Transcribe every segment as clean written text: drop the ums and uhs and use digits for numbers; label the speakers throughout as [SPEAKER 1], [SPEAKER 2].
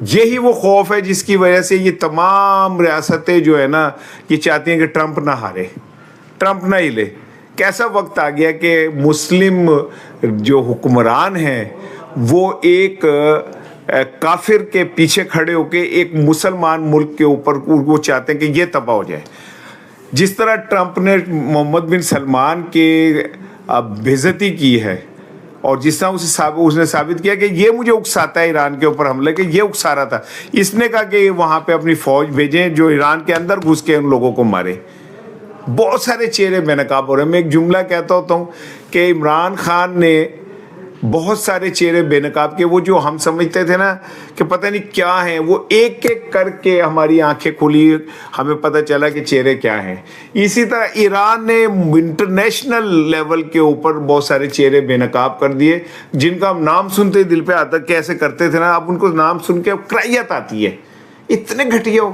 [SPEAKER 1] یہی وہ خوف ہے جس کی وجہ سے یہ تمام ریاستیں جو ہے نا یہ چاہتی ہیں کہ ٹرمپ نہ ہارے، ٹرمپ نہ ہی لے۔ کیسا وقت آ گیا کہ مسلم جو حکمران ہیں وہ ایک کافر کے پیچھے کھڑے ہو کے ایک مسلمان ملک کے اوپر وہ چاہتے ہیں کہ یہ تباہ ہو جائے۔ جس طرح ٹرمپ نے محمد بن سلمان کی بے عزتی کی ہے، اور جس طرح اس نے ثابت کیا کہ یہ مجھے اکساتا ہے ایران کے اوپر حملے کہ یہ اکسا رہا تھا، اس نے کہا کہ وہاں پہ اپنی فوج بھیجیں جو ایران کے اندر گھس کے ان لوگوں کو مارے۔ بہت سارے چہرے بے نقاب ہو رہے ہیں۔ میں ایک جملہ کہتا ہوتا ہوں کہ عمران خان نے بہت سارے چہرے بے نقاب کے، وہ جو ہم سمجھتے تھے نا کہ پتہ نہیں کیا ہیں، وہ ایک ایک کر کے ہماری آنکھیں کھلی، ہمیں پتہ چلا کہ چہرے کیا ہیں۔ اسی طرح ایران نے انٹرنیشنل لیول کے اوپر بہت سارے چہرے بے نقاب کر دیے جن کا ہم نام سنتے دل پہ آتا کہ ایسے کرتے تھے نا، اب ان کو نام سن کے کراہیت آتی ہے، اتنے گھٹیا ہو۔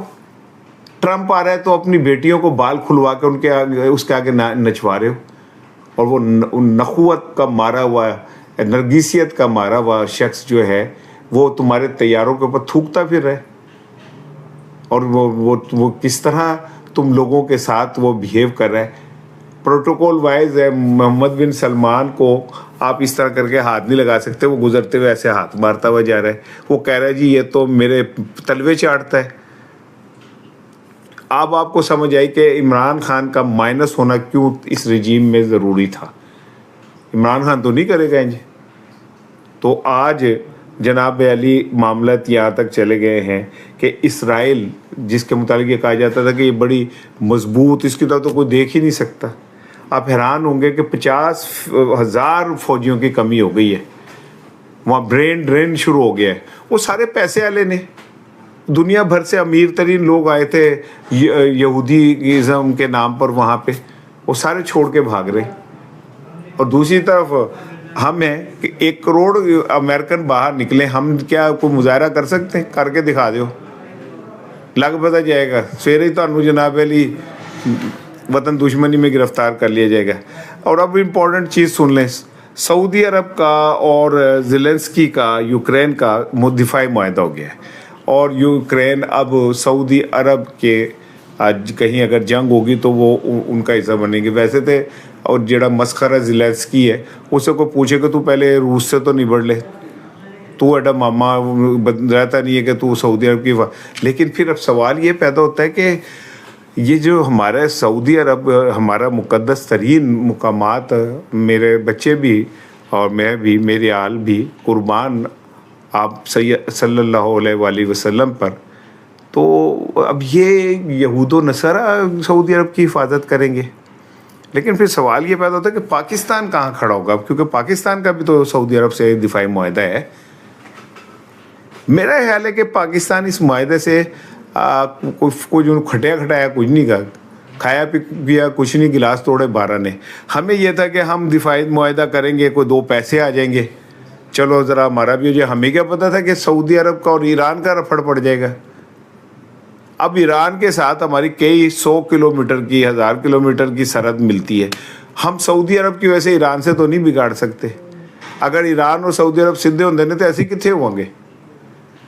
[SPEAKER 1] ٹرمپ آ رہا ہے تو اپنی بیٹیوں کو بال کھلوا کے ان کے آگے اس کے آگے نچوا رہے ہو، اور وہ نخوت کا مارا ہوا نرگسیت کا مارا ہوا شخص جو ہے وہ تمہارے طیاروں کے اوپر تھوکتا پھر رہے، اور وہ کس طرح تم لوگوں کے ساتھ وہ بیہیو کر رہا ہے۔ پروٹوکول وائز ہے، محمد بن سلمان کو آپ اس طرح کر کے ہاتھ نہیں لگا سکتے، وہ گزرتے ہوئے ایسے ہاتھ مارتا ہوا جا رہا ہے، وہ کہہ رہا ہے جی یہ تو میرے تلوے چاٹتا ہے۔ اب آپ کو سمجھ آئی کہ عمران خان کا مائنس ہونا کیوں اس رجیم میں ضروری تھا۔ عمران خان تو نہیں کرے گا انجی۔ تو آج جناب علی معاملات یہاں تک چلے گئے ہیں کہ اسرائیل جس کے متعلق یہ کہا جاتا تھا کہ یہ بڑی مضبوط، اس کی طرح تو کوئی دیکھ ہی نہیں سکتا۔ آپ حیران ہوں گے کہ 50,000 فوجیوں کی کمی ہو گئی ہے، وہاں برین ڈرین شروع ہو گیا ہے۔ وہ سارے پیسے والے نے، دنیا بھر سے امیر ترین لوگ آئے تھے یہودیزم کے نام پر وہاں پہ، وہ سارے چھوڑ کے بھاگ رہے۔ اور دوسری طرف ہم ہیں کہ 1 کروڑ امریکن باہر نکلے، ہم کیا کوئی مظاہرہ کر سکتے ہیں؟ کر کے دکھا دیو، لگ پتہ جائے گا سویرے ہی تو جناب علی وطن دشمنی میں گرفتار کر لیا جائے گا۔ اور اب امپورٹنٹ چیز سن لیں، سعودی عرب کا اور زیلنسکی کا یوکرین کا دفاعی معاہدہ ہو گیا ہے، اور یوکرین اب سعودی عرب کے کہیں اگر جنگ ہوگی تو وہ ان کا حصہ بنیں گے۔ ویسے تھے، اور جڑا مسخرہ زیلنسکی ہے اسے کو پوچھے کہ تو پہلے روس سے تو نبڑ لے، تو ایڈا ماما رہتا نہیں ہے کہ تو سعودی عرب کی لیکن پھر اب سوال یہ پیدا ہوتا ہے کہ یہ جو ہمارا سعودی عرب ہمارا مقدس ترین مقامات، میرے بچے بھی اور میں بھی، میرے آل بھی قربان آپ صلی اللہ علیہ وآلہ وسلم پر، تو اب یہ یہود و نصارہ سعودی عرب کی حفاظت کریں گے۔ لیکن پھر سوال یہ پیدا ہوتا ہے کہ پاکستان کہاں کھڑا ہوگا، کیونکہ پاکستان کا بھی تو سعودی عرب سے دفاعی معاہدہ ہے۔ میرا خیال ہے کہ پاکستان اس معاہدے سے کوئی جو کھٹایا کچھ نہیں کہا، کھایا پیا کچھ نہیں، گلاس توڑے 12 نے۔ ہمیں یہ تھا کہ ہم دفاعی معاہدہ کریں گے، کوئی 2 پیسے آ جائیں گے، چلو ذرا ہمارا بھی ہو جائے۔ ہمیں کیا پتا تھا کہ سعودی عرب کا اور ایران کا رفڑ پڑ جائے گا۔ اب ایران کے ساتھ ہماری کئی 100 کلومیٹر کی 1000 کلومیٹر کی سرحد ملتی ہے، ہم سعودی عرب کی وجہ سے ایران سے تو نہیں بگاڑ سکتے۔ اگر ایران اور سعودی عرب سدھے ہوندے نے تو ایسے کتنے ہوں گے؟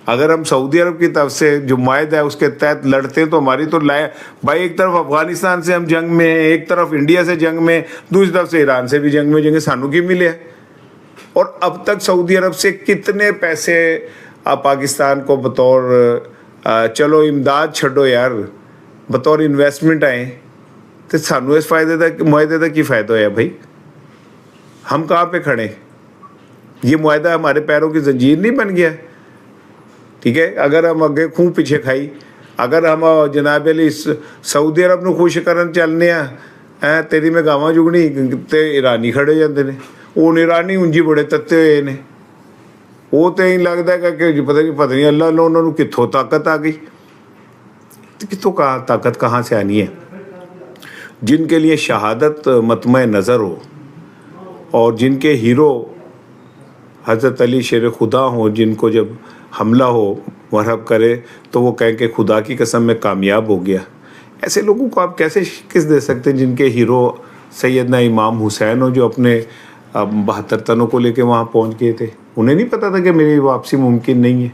[SPEAKER 1] اگر ہم سعودی عرب کی طرف سے جو معاہدہ ہے اس کے تحت لڑتے ہیں تو ہماری تو بھائی ایک طرف افغانستان سے ہم جنگ میں ہیں، ایک طرف انڈیا سے جنگ میں، دوسری طرف سے ایران سے بھی جنگ میں، جنگ سانو کی ملے۔ اور اب تک سعودی عرب سے کتنے پیسے پاکستان کو بطور چلو امداد چھڈو یار، بطور انویسٹمنٹ آئے، تو سانو اس معاہدے کا کی فائدہ ہوا بھائی؟ ہم کہاں پہ کھڑے؟ یہ معاہدہ ہمارے پیروں کی زنجیر نہیں بن گیا؟ ٹھیک ہے، اگر ہم اگے خوں پیچھے کھائی، اگر ہم جناب علی سعودی عرب نو خوش کرن چلنے ہیں، تیری میں گاواں جگنی تے ایرانی کھڑے جاندے نے، وہ ایرانی انجی بڑے تتے ہوئے نے، وہ تو یہیں لگتا ہے کہ پتہ نہیں اللہ نے انہوں نے کتوں طاقت آ گئی، کتوں طاقت کہاں سے آنی ہے؟ جن کے لیے شہادت مطمع نظر ہو، اور جن کے ہیرو حضرت علی شیر خدا ہوں، جن کو جب حملہ ہو مرحب کرے تو وہ کہیں کہ خدا کی قسم میں کامیاب ہو گیا، ایسے لوگوں کو آپ کیسے شکست دے سکتے ہیں جن کے ہیرو سیدنا امام حسین ہو، جو اپنے 72 تنوں کو لے کے وہاں پہنچ گئے تھے؟ انہیں نہیں پتا تھا کہ میری واپسی ممکن نہیں ہے۔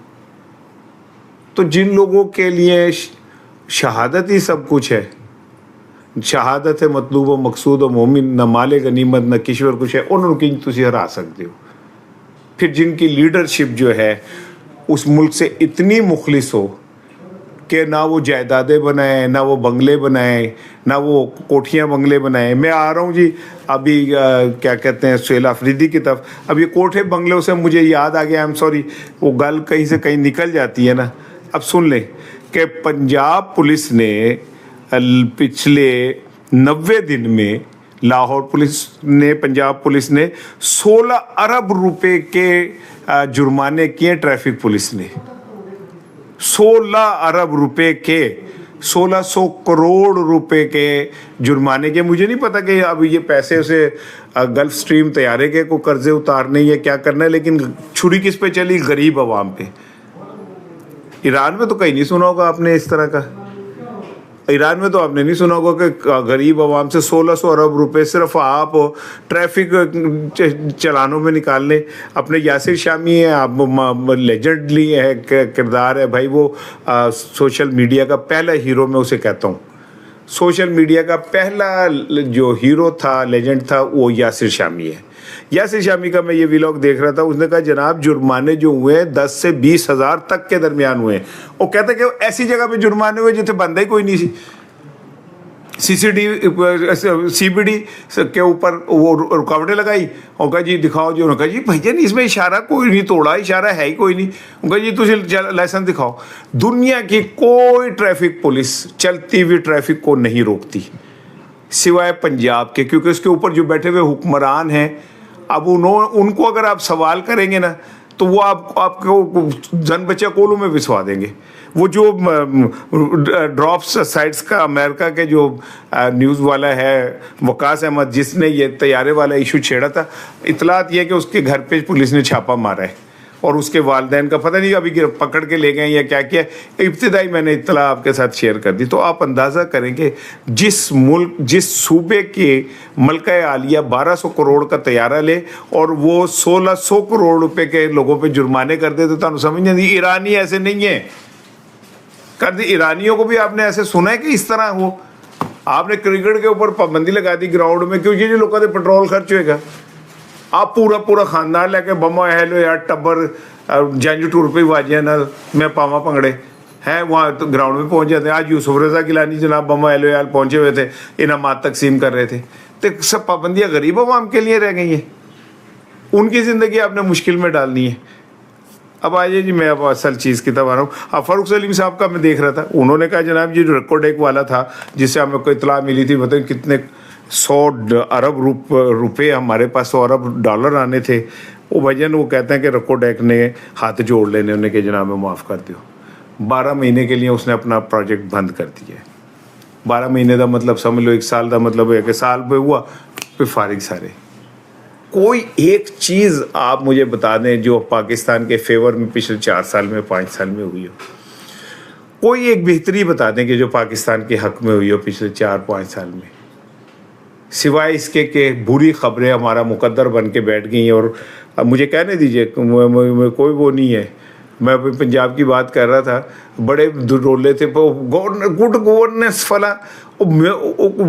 [SPEAKER 1] تو جن لوگوں کے لیے شہادت ہی سب کچھ ہے, شہادت ہے مطلوب و مقصود و مومن, نہ مال غنیمت نہ کشور کچھ ہے, انہوں کی تسی ہرا سکتے ہو. پھر جن کی لیڈرشپ جو ہے اس ملک سے اتنی مخلص ہو کہ نہ وہ جائیدادیں بنائیں, نہ وہ بنگلے بنائیں, نہ وہ کوٹھیاں بنگلے بنائیں. میں آ رہا ہوں جی ابھی کیا کہتے ہیں سہیل آفریدی کی طرف, اب یہ کوٹھے بنگلوں سے مجھے یاد آ گیا, آئی ایم سوری, وہ گل کہیں سے کہیں نکل جاتی ہے نا. اب سن لیں کہ پنجاب پولیس نے پچھلے 90 دن میں, لاہور پولیس نے, پنجاب پولیس نے 16 ارب روپے کے جرمانے کیے ٹریفک پولیس نے. 16 ارب روپے کے, 1600 کروڑ روپے کے جرمانے کے. مجھے نہیں پتا کہ اب یہ پیسے اسے گلف سٹریم طیارے کے کو قرضے اتارنے یا کیا کرنا ہے, لیکن چھری کس پہ چلی؟ غریب عوام پہ. ایران میں تو کہیں نہیں سنا ہوگا آپ نے اس طرح کا, ایران میں تو آپ نے نہیں سنا ہوگا کہ غریب عوام سے 1600 ارب روپے صرف آپ ٹریفک چلانوں میں نکال لیں. اپنے یاسر شامی ہے, آپ لیجنڈلی ہے کردار ہے بھائی, وہ سوشل میڈیا کا پہلا ہیرو میں اسے کہتا ہوں. سوشل میڈیا کا پہلا جو ہیرو تھا, لیجنڈ تھا, وہ یاسر شامی ہے. یاسر شامی کا میں یہ ویلاگ دیکھ رہا تھا, اس نے کہا جناب جرمانے جو ہوئے ہیں 10 سے 20 ہزار تک کے درمیان ہوئے ہیں. وہ کہتا ہے کہ ایسی جگہ پہ جرمانے ہوئے جتنے بندہ ہی کوئی نہیں سی. سی بی ڈی کے اوپر وہ رکاوٹیں لگائی, اور کہا جی دکھاؤ جی. انہوں نے کہا جی بھائی جان اس میں اشارہ کوئی نہیں توڑا, اشارہ ہے ہی کوئی نہیں. انہوں نے کہا جی تجھے لائسنس دکھاؤ. دنیا کی کوئی ٹریفک پولیس چلتی ہوئی ٹریفک کو نہیں روکتی سوائے پنجاب کے, کیونکہ اس کے اوپر جو بیٹھے ہوئے حکمران ہیں, اب ان کو اگر آپ سوال کریں گے نا تو وہ آپ کو زن بچہ کولوں میں بسوا دیں گے. وہ جو ڈراپس سائٹس کا امریکہ کے جو نیوز والا ہے وقاص احمد, جس نے یہ طیارے والا ایشو چھیڑا تھا, اطلاعات یہ ہے کہ اس کے گھر پہ پولیس نے چھاپا مارا ہے, اور اس کے والدین کا پتہ نہیں ابھی پکڑ کے لے گئے یا کیا کیا. ابتدائی میں نے اطلاع آپ کے ساتھ شیئر کر دی. تو آپ اندازہ کریں کہ جس ملک, جس صوبے کے ملکہ عالیہ 1200 کروڑ کا طیارہ لے اور وہ 1600 کروڑ روپے کے لوگوں پہ جرمانے کر دے, تو تمہیں سمجھ نہیں. ایرانی ایسے نہیں ہیں کر دی. ایرانیوں کو بھی آپ نے ایسے سنا ہے کہ اس طرح ہو؟ آپ نے کرکٹ کے اوپر پابندی لگا دی گراؤنڈ میں, کیونکہ جو لوگوں سے پٹرول خرچ ہوئے گا. آپ پورا خاندان لے کے بما اہل یار ٹبر جنج ٹور پہ واجیاں نال میں پاواں پنگڑے ہیں وہاں گراؤنڈ میں پہنچ جاتے ہیں. آج یوسف رضا گیلانی جناب بما اہل یار پہنچے ہوئے تھے, انعامات تقسیم کر رہے تھے. تو سب پابندیاں غریب عوام کے لیے رہ گئی ہیں, ان کی زندگی آپ نے مشکل میں ڈالنی ہے. اب آئیے جی میں اب اصل چیز کی طرف آ رہا ہوں. فاروق سلیم صاحب کا میں دیکھ رہا تھا, انہوں نے کہا جناب جی ریکارڈ ایک والا تھا جس سے ہمیں کوئی اطلاع ملی تھی, بتائیں کتنے 100 ارب روپے ہمارے پاس 100 ارب ڈالر آنے تھے. وہ بھجن وہ کہتے ہیں کہ رکوڈ ایک نے ہاتھ جوڑ لینے انہیں کہ جناب میں معاف کر دیو. 12 مہینے کے لیے اس نے اپنا پروجیکٹ بند کر دیا. 12 مہینے کا مطلب سمجھ لو 1 سال کا مطلب ہے کہ سال پہ ہوا پھر فارغ سارے. کوئی ایک چیز آپ مجھے بتا دیں جو پاکستان کے فیور میں پچھلے 4 سال میں 5 سال میں ہوئی ہو. کوئی ایک بہتری بتا دیں کہ جو پاکستان کے حق میں ہوئی ہو پچھلے 4-5 سال میں, سوائے اس کے کہ بری خبریں ہمارا مقدر بن کے بیٹھ گئی ہیں. اور اب مجھے کہنے دیجئے کوئی وہ نہیں ہے. میں پنجاب کی بات کر رہا تھا, بڑے رولے تھے گڈ گورننس فلاں,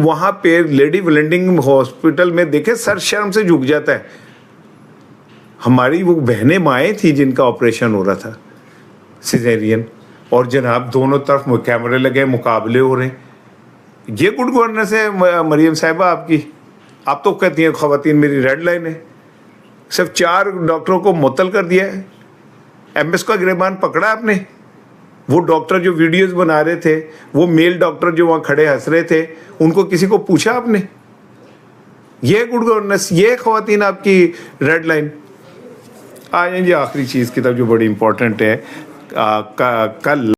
[SPEAKER 1] وہاں پہ لیڈی ولینڈنگ ہاسپٹل میں دیکھے سر شرم سے جھک جاتا ہے. ہماری وہ بہنیں مائیں تھیں جن کا آپریشن ہو رہا تھا سیزیرین, اور جناب دونوں طرف کیمرے لگے, مقابلے ہو رہے ہیں. یہ گڈ گورننس ہے مریم صاحبہ آپ کی؟ آپ تو کہتی ہیں خواتین میری ریڈ لائن ہے. صرف 4 ڈاکٹروں کو معطل کر دیا ہے. ایم ایس کا گریبان پکڑا آپ نے. وہ ڈاکٹر جو ویڈیوز بنا رہے تھے, وہ میل ڈاکٹر جو وہاں کھڑے ہنس رہے تھے, ان کو کسی کو پوچھا آپ نے؟ یہ گڈ گورننس, یہ خواتین آپ کی ریڈ لائن. آ جائیں جی آخری چیز کی طرف جو بڑی امپورٹنٹ ہے. کل